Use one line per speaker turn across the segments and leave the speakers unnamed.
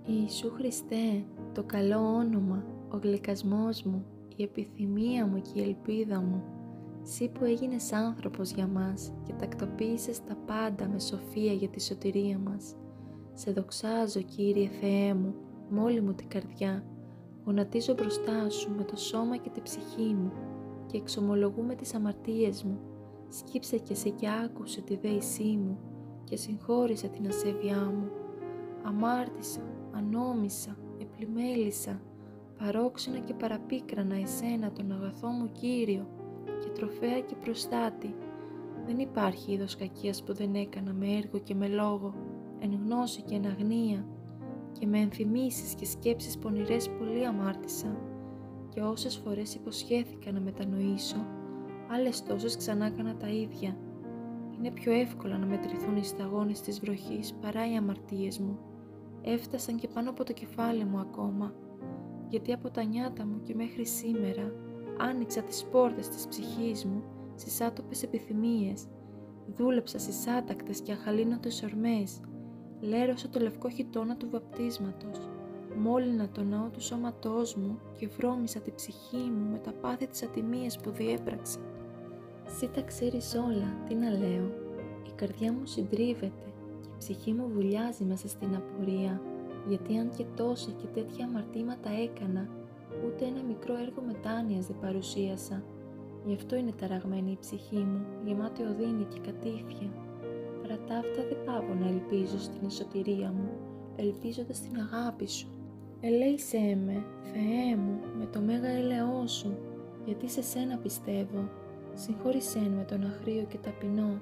Ιησού Χριστέ, το καλό όνομα, ο γλυκασμός μου, η επιθυμία μου και η ελπίδα μου, Συ που έγινες άνθρωπος για μας και τακτοποίησες τα πάντα με σοφία για τη σωτηρία μας. Σε δοξάζω, Κύριε Θεέ μου, με όλη μου την καρδιά, γονατίζω μπροστά Σου με το σώμα και τη ψυχή μου και εξομολογούμε τις αμαρτίες μου. Σκύψε και σε και άκουσε τη δέησή μου και συγχώρησε την ασέβειά μου. Αμάρτησα, ανόμισα, επλημέλησα, παρόξενα και παραπίκρανα εσένα τον αγαθό μου Κύριο και τροφέα και προστάτη. Δεν υπάρχει είδος κακίας που δεν έκανα με έργο και με λόγο, εν γνώση και εν αγνία, και με ενθυμίσεις και σκέψεις πονηρές πολύ αμάρτησα, και όσες φορές υποσχέθηκα να μετανοήσω, άλλες τόσες ξανά έκανα τα ίδια. Είναι πιο εύκολα να μετρηθούν οι σταγόνες της βροχής παρά οι αμαρτίες μου. Έφτασαν και πάνω από το κεφάλι μου ακόμα, γιατί από τα νιάτα μου και μέχρι σήμερα άνοιξα τις πόρτες της ψυχής μου στις άτοπες επιθυμίες, δούλεψα στις άτακτες και αχαλήνωτες ορμές, λέρωσα το λευκό χιτώνα του βαπτίσματος, μόλυνα το ναό του σώματός μου και βρώμισα την ψυχή μου με τα πάθη της ατιμίας που διέπραξα. Συ τα ξέρεις όλα, τι να λέω, η καρδιά μου συντρίβεται και η ψυχή μου βουλιάζει μέσα στην απορία, γιατί αν και τόσα και τέτοια αμαρτήματα έκανα, ούτε ένα μικρό έργο μετάνοιας δεν παρουσίασα. Γι' αυτό είναι ταραγμένη η ψυχή μου, γεμάτη οδύνη και κατήφια. Παρά τα αυτά δεν πάω να ελπίζω στην εσωτηρία μου, ελπίζοντας την αγάπη Σου. Ελέησέ με, Θεέ μου, με το μέγα έλεό Σου, γιατί σε Σένα πιστεύω. Συγχώρησέ με τον αχρίο και ταπεινό.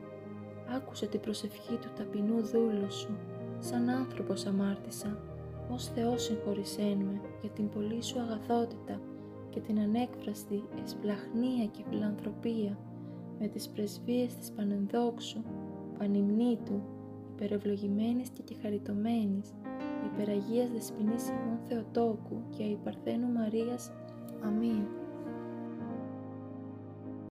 Άκουσε την προσευχή του ταπεινού δούλου Σου. Σαν άνθρωπος αμάρτησα. Ως Θεός συγχώρησέ με για την πολύ Σου αγαθότητα και την ανέκφραστη εσπλαχνία και φιλανθρωπία με τις πρεσβείες της Πανενδόξου, Πανυμνήτου, υπερευλογημένης και κεχαριτωμένης, υπεραγίας Δεσποινής ημών Θεοτόκου και αϊπαρθένου Μαρίας. Αμήν.